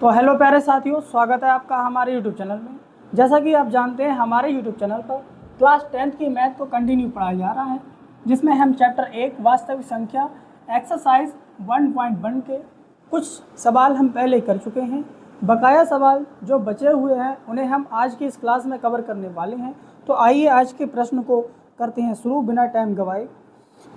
तो हेलो प्यारे साथियों, स्वागत है आपका हमारे यूट्यूब चैनल में। जैसा कि आप जानते हैं, हमारे यूट्यूब चैनल पर क्लास 10th की मैथ को कंटिन्यू पढ़ाया जा रहा है, जिसमें हम चैप्टर 1 वास्तविक संख्या एक्सरसाइज 1.1 के कुछ सवाल हम पहले कर चुके हैं। बकाया सवाल जो बचे हुए हैं उन्हें हम आज की इस क्लास में कवर करने वाले हैं। तो आइए आज के प्रश्न को करते हैं शुरू बिना टाइम गवाए।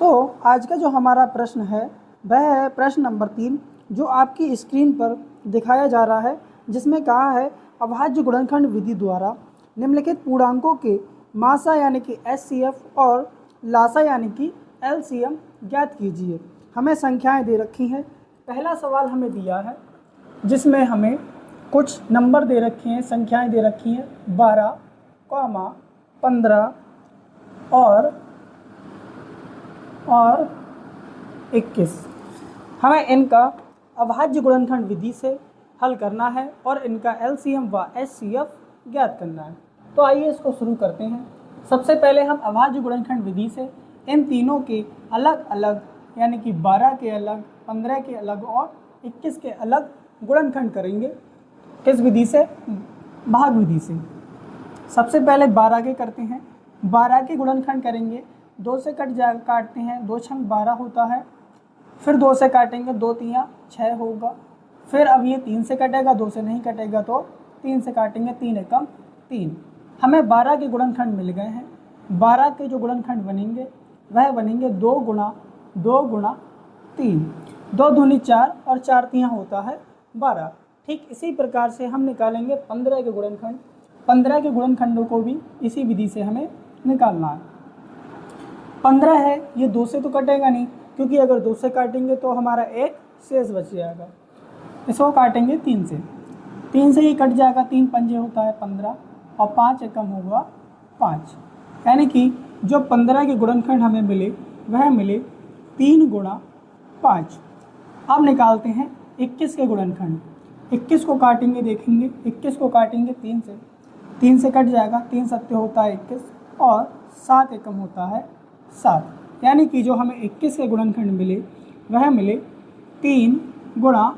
तो आज का जो हमारा प्रश्न है वह है प्रश्न नंबर 3, जो आपकी स्क्रीन पर दिखाया जा रहा है, जिसमें कहा है अभाज्य गुणनखंड विधि द्वारा निम्नलिखित पूर्णांकों के मासा यानी कि एचसीएफ और लासा यानी कि एलसीएम ज्ञात कीजिए। हमें संख्याएं दे रखी हैं। पहला सवाल हमें दिया है जिसमें हमें कुछ नंबर दे रखे हैं, संख्याएं दे रखी हैं 12, 15 और 21। हमें इनका अभाज्य गुणनखंड विधि से हल करना है और इनका एलसीएम व एचसीएफ ज्ञात करना है। तो आइए इसको शुरू करते हैं। सबसे पहले हम अभाज्य गुणनखंड विधि से इन तीनों के अलग अलग यानी कि 12 के अलग, 15 के अलग और 21 के अलग गुणनखंड करेंगे। किस विधि से? भाग विधि से। सबसे पहले 12 के करते हैं। 12 के गुणनखंड करेंगे, 2 से काटते हैं, 2 छंग 12 होता है। फिर 2 से काटेंगे, 2 तियाँ 6 होगा। फिर अब ये 3 से कटेगा, 2 से नहीं कटेगा तो 3 से काटेंगे, 3 एकम 3। हमें 12 के गुणनखंड मिल गए हैं। 12 के जो गुणनखंड बनेंगे वह बनेंगे 2 गुणा 3, 2 दूनी 4 और 4 तियाँ होता है 12। ठीक इसी प्रकार से हम निकालेंगे 15 के गुणनखंड। 15 के गुणनखंडों को भी इसी विधि से हमें निकालना है। 15 है, ये 2 से तो कटेगा नहीं, क्योंकि अगर 2 से काटेंगे तो हमारा एक शेष बच जाएगा। इसको काटेंगे 3 से, 3 से ही कट जाएगा। 3 पंजे होता है 15 और 5 एकम होगा 5। यानी कि जो 15 के गुणनखंड हमें मिले वह मिले 3 गुणा 5। अब निकालते हैं 21 के गुणनखंड। 21 को काटेंगे, देखेंगे 21 को काटेंगे 3 से, 3 से कट जाएगा। 3 सत्ते होता है 21 और 7 एकम होता है 7। यानी कि जो हमें 21 के गुणनखंड मिले वह मिले 3 गुणा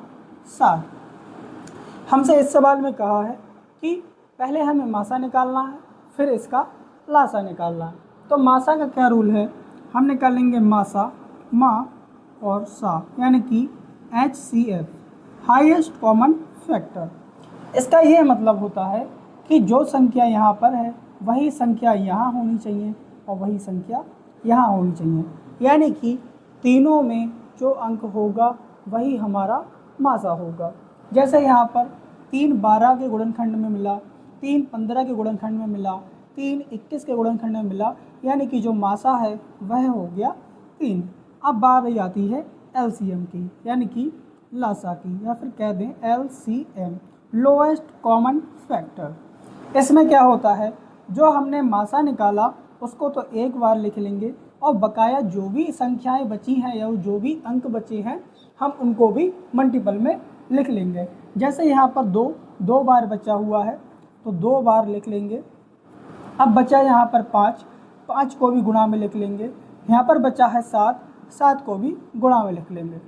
7। हमसे इस सवाल में कहा है कि पहले हमें मासा निकालना है, फिर इसका लासा निकालना है। तो मासा का क्या रूल है? हम निकालेंगे मासा, मा और सा, यानी कि HCF, हाईएस्ट कॉमन फैक्टर। इसका ये मतलब होता है कि जो संख्या यहाँ पर है वही संख्या यहाँ होनी चाहिए और वही संख्या यहाँ होनी चाहिए। यानी कि तीनों में जो अंक होगा वही हमारा मासा होगा। जैसे यहाँ पर 3 12 के गुणनखंड में मिला, 3 15 के गुणनखंड में मिला, 3 21 के गुणनखंड में मिला, यानी कि जो मासा है वह हो गया 3। अब बात आती है एलसीएम की, यानी कि लासा की, या फिर कह दें एलसीएम, लोएस्ट कॉमन फैक्टर। इसमें क्या होता है, जो हमने मासा निकाला उसको तो एक बार लिख लेंगे और बकाया जो भी संख्याएं बची हैं या जो भी अंक बचे हैं हम उनको भी मल्टीपल में लिख लेंगे। जैसे यहाँ पर 2 बार बचा हुआ है तो 2 बार लिख लेंगे। अब बचा यहाँ पर 5 को भी गुणा में लिख लेंगे। यहाँ पर बचा है 7 को भी गुणा में लिख लेंगे।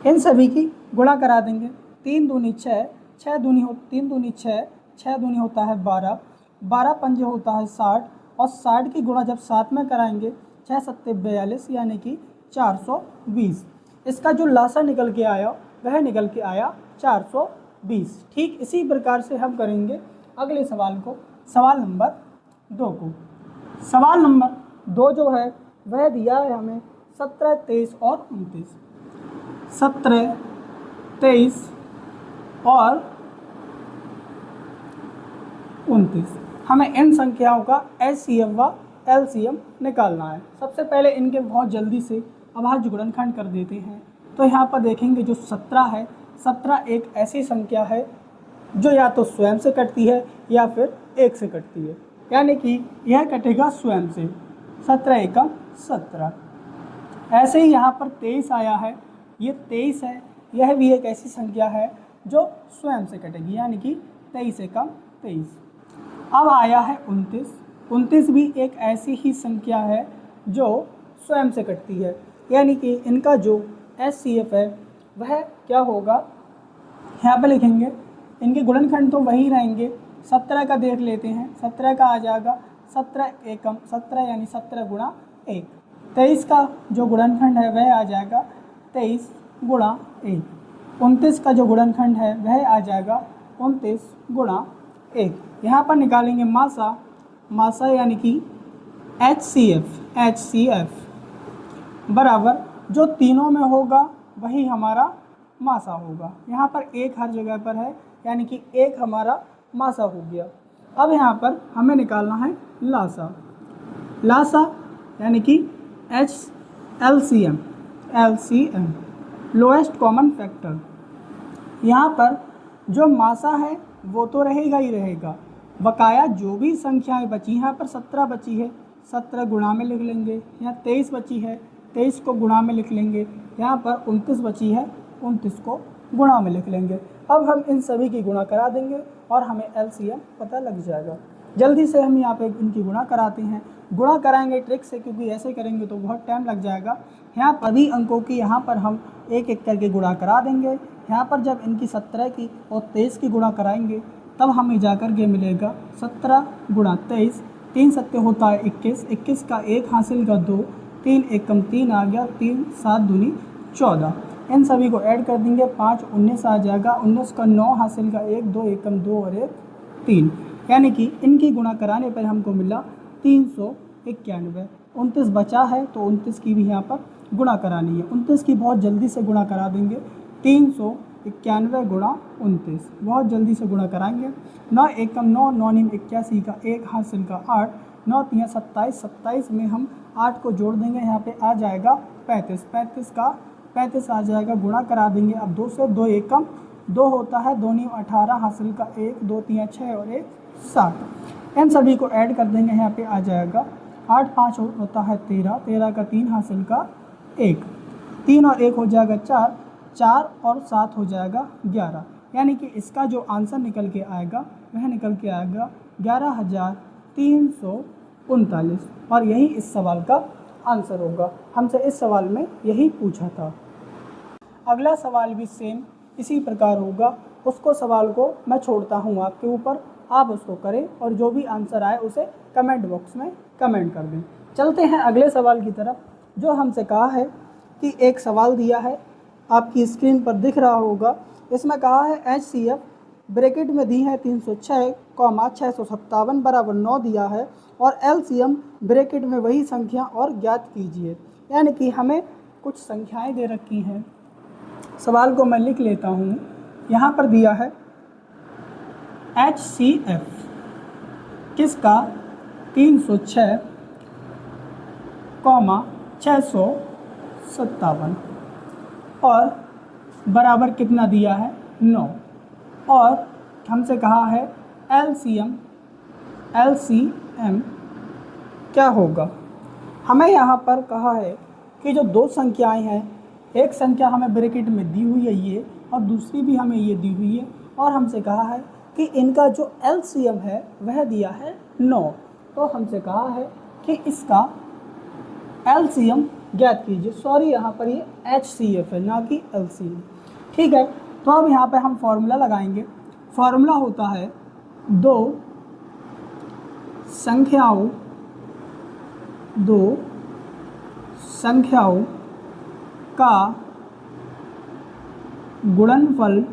इन सभी की गुणा करा देंगे। 3 दूनी 6, 3 दूनी 6, 6 दूनी होता है 12, 12 पंजे होता है 60 और 60 की गुणा जब 7 में कराएंगे 6 सत्ते 42, यानी कि 420। इसका जो लासा निकल के आया वह निकल के आया 420। ठीक इसी प्रकार से हम करेंगे अगले सवाल को, सवाल नंबर 2 को। सवाल नंबर 2 जो है वह दिया है हमें 17, 23 और 29। 17, 23 और 29। हमें इन संख्याओं का एचसीएफ व एलसीएम निकालना है। सबसे पहले इनके बहुत जल्दी से अभाज्य गुणनखंड कर देते हैं। तो यहाँ पर देखेंगे जो 17 है, 17 एक ऐसी संख्या है जो या तो स्वयं से कटती है या फिर 1 से कटती है, यानी कि यह कटेगा स्वयं से। 17 एकम 17। ऐसे ही यहाँ पर 23 आया है, ये 23 है, यह भी एक ऐसी संख्या है जो स्वयं से कटेगी, यानी कि 23 एकम 23। अब आया है 29। 29 भी एक ऐसी ही संख्या है जो स्वयं से कटती है, यानी कि इनका जो एचसीएफ है वह क्या होगा, यहाँ पे लिखेंगे, इनके गुणनखंड तो वही रहेंगे। 17 का देख लेते हैं, 17 का आ जाएगा 17 एकम 17 यानी 17 गुणा 1। 23 का जो गुणनखंड है वह आ जाएगा 23 गुणा 1। 29 का जो गुणनखंड है वह आ जाएगा 29 गुणा 1। यहाँ पर निकालेंगे मासा, मासा यानी कि HCF बराबर जो तीनों में होगा वही हमारा मासा होगा। यहाँ पर एक हर जगह पर है यानी कि एक हमारा मासा हो गया। अब यहाँ पर हमें निकालना है लासा, लासा यानी कि LCM लोएस्ट कॉमन फैक्टर। यहाँ पर जो मासा है वो तो रहेगा ही रहेगा, बकाया जो भी संख्याएं बची, यहाँ पर 17 बची है 17 गुणा में लिख लेंगे, यहाँ 23 बची है 23 को गुणा में लिख लेंगे, यहाँ पर 29 बची है 29 को गुणा में लिख लेंगे। अब हम इन सभी की गुणा करा देंगे और हमें LCM पता लग जाएगा। जल्दी से हम यहाँ पे इनकी गुणा कराते हैं। गुणा कराएंगे ट्रिक से, क्योंकि ऐसे करेंगे तो बहुत टाइम लग जाएगा। यहाँ पर भी अंकों की यहाँ पर हम एक एक करके गुणा करा देंगे। यहाँ पर जब इनकी 17 की और 23 की गुणा कराएंगे तब हमें जाकर के मिलेगा 17 गुणा 23, 3 सत्ते होता है 21, 21 का 1 हासिल का 2, 3 एकम 3 आ गया, 3 7 दूनी 14। इन सभी को ऐड कर देंगे, 5 19 आ जाएगा, 19 का 9 हासिल का 1, 2 एकम 2 और 1 3, यानी कि इनकी गुणा कराने पर हमको मिला 391। 29 बचा है तो 29 की भी यहाँ पर गुणा करानी है। 29 की बहुत जल्दी से गुणा करा देंगे, 391 गुणा 29 बहुत जल्दी से गुणा कराएंगे। 9 एकम 9, 9 नीम 81 का 1 हासिल का 8, 9 3 27, 27 में हम 8 को जोड़ देंगे, यहाँ पे आ जाएगा 35, 35 का 35 आ जाएगा, गुणा करा देंगे। अब 2 से 2 एकम 2 होता है, 2 नीम 18 हासिल का 1, 2 3 6 और 1 7। इन सभी को ऐड कर देंगे, यहाँ पे आ जाएगा 8 5 होता है 13, 13 का 3 हासिल का 1, 3 और 1 हो जाएगा 4, 4 और 7 हो जाएगा 11, यानी कि इसका जो आंसर निकल के आएगा वह निकल के आएगा 11,339 और यही इस सवाल का आंसर होगा। हमसे इस सवाल में यही पूछा था। अगला सवाल भी सेम इसी प्रकार होगा। उसको सवाल को मैं छोड़ता हूँ आपके ऊपर, आप उसको करें और जो भी आंसर आए उसे कमेंट बॉक्स में कमेंट कर दें। चलते हैं अगले सवाल की तरफ, जो हमसे कहा है कि एक सवाल दिया है, आपकी स्क्रीन पर दिख रहा होगा। इसमें कहा है HCF ब्रैकेट में दी है 306, 657 बराबर 9 दिया है और LCM ब्रैकेट में वही संख्या और ज्ञात कीजिए। यानी कि हमें कुछ संख्याएं दे रखी हैं। सवाल को मैं लिख लेता हूँ। यहाँ पर दिया है HCF किसका 306, 657 और बराबर कितना दिया है 9 और हमसे कहा है LCM क्या होगा। हमें यहाँ पर कहा है कि जो दो संख्याएं हैं, एक संख्या हमें ब्रैकेट में दी हुई है ये और दूसरी भी हमें ये दी हुई है और हमसे कहा है कि इनका जो LCM है वह दिया है 9। तो हमसे कहा है कि इसका LCM ज्ञात कीजिए। सॉरी, यहाँ पर ये HCF है ना कि LCM। ठीक है, तो अब यहाँ पे हम फॉर्मूला लगाएंगे। फॉर्मूला होता है दो संख्याओं का गुणनफल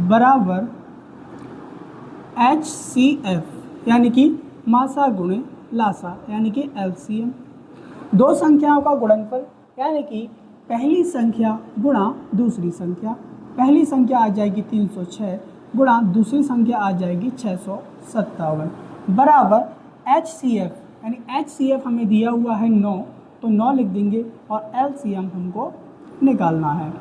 बराबर HCF यानी कि मासा गुणे लासा यानी कि LCM। दो संख्याओं का गुणनफल यानी कि पहली संख्या गुणा दूसरी संख्या, पहली संख्या आ जाएगी 306 गुणा दूसरी संख्या आ जाएगी 657 बराबर HCF यानी HCF हमें दिया हुआ है 9, तो 9 लिख देंगे और LCM हमको निकालना है।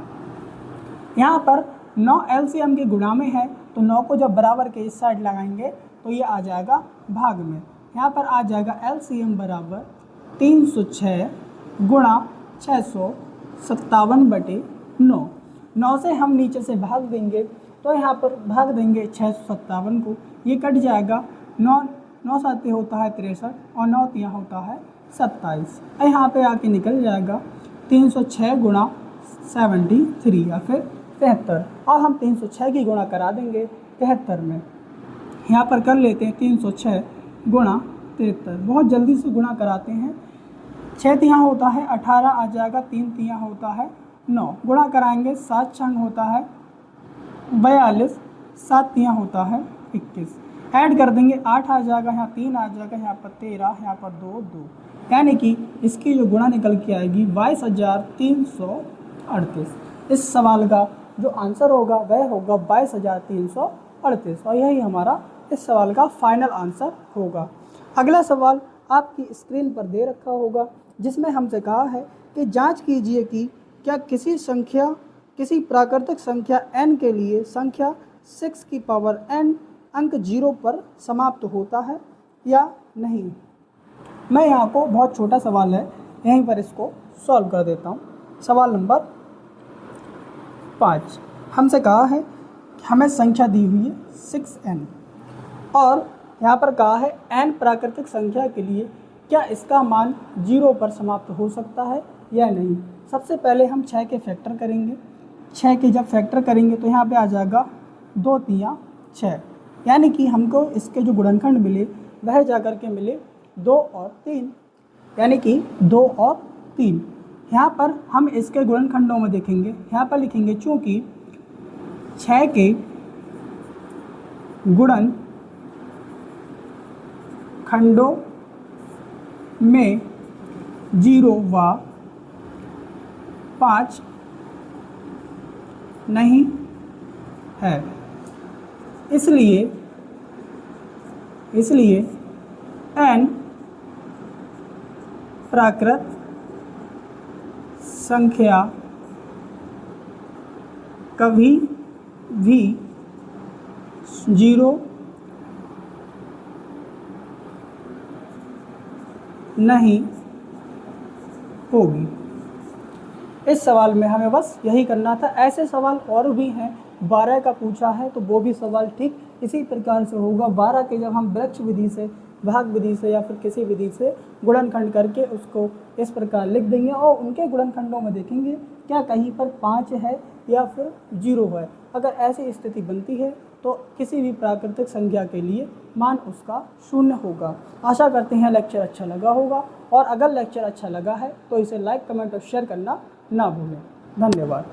यहाँ पर 9 LCM के गुणा में है, तो 9 को जब बराबर के इस साइड लगाएंगे तो ये आ जाएगा भाग में। यहाँ पर आ जाएगा LCM बराबर 306 गुणा 657 बटे 9। 9 से हम नीचे से भाग देंगे तो यहाँ पर भाग देंगे 657 को, ये कट जाएगा। 9 7 होता है 63 और 9 3 होता है 27। यहाँ पे आके निकल जाएगा 306 गुणा 73 या फिर 73। और हम 306 की गुणा करा देंगे 73 में। यहाँ पर कर लेते हैं 306 गुणा 73। बहुत जल्दी से गुणा कराते हैं। 6 तियाँ होता है 18 आ जाएगा, 3 तियाँ होता है 9। गुणा कराएंगे 7 छंग होता है 42, 7 तियाँ होता है 21। ऐड कर देंगे 8 आ जाएगा, यहाँ 3 आ जाएगा, यहाँ पर 13, यहाँ पर 2 2, यानी कि इसकी जो गुणा निकल के आएगी 22,338। इस सवाल का जो आंसर होगा वह होगा 22,338 और यही हमारा इस सवाल का फाइनल आंसर होगा। अगला सवाल आपकी स्क्रीन पर दे रखा होगा, जिसमें हमसे कहा है कि जांच कीजिए कि क्या किसी प्राकृतिक संख्या n के लिए संख्या 6 की पावर n अंक 0 पर समाप्त होता है या नहीं। मैं यहाँ को बहुत छोटा सवाल है, यहीं पर इसको सॉल्व कर देता हूँ। सवाल नंबर 5 हमसे कहा है कि हमें संख्या दी हुई है 6n और यहाँ पर कहा है n प्राकृतिक संख्या के लिए क्या इसका मान 0 पर समाप्त हो सकता है या नहीं। सबसे पहले हम 6 के फैक्टर करेंगे। 6 के जब फैक्टर करेंगे तो यहाँ पे आ जाएगा 2 तियाँ 6, यानी कि हमको इसके जो गुणनखंड मिले वह जाकर के मिले 2 और 3, यानी कि 2 और 3। यहाँ पर हम इसके गुणनखंडों में देखेंगे, यहाँ पर लिखेंगे चूँकि 6 के गुणन खंडों में 0 व 5 नहीं है, इसलिए n प्राकृत संख्या कभी भी 0 नहीं होगी। इस सवाल में हमें बस यही करना था। ऐसे सवाल और भी हैं, 12 का पूछा है तो वो भी सवाल ठीक इसी प्रकार से होगा। 12 के जब हम वृक्ष विधि से, भाग विधि से या फिर किसी विधि से गुणनखंड करके उसको इस प्रकार लिख देंगे और उनके गुणनखंडों में देखेंगे क्या कहीं पर 5 है या फिर 0 है। अगर ऐसी स्थिति बनती है तो किसी भी प्राकृतिक संख्या के लिए मान उसका 0 होगा। आशा करते हैं लेक्चर अच्छा लगा होगा और अगर लेक्चर अच्छा लगा है तो इसे लाइक, कमेंट और शेयर करना ना भूलें। धन्यवाद।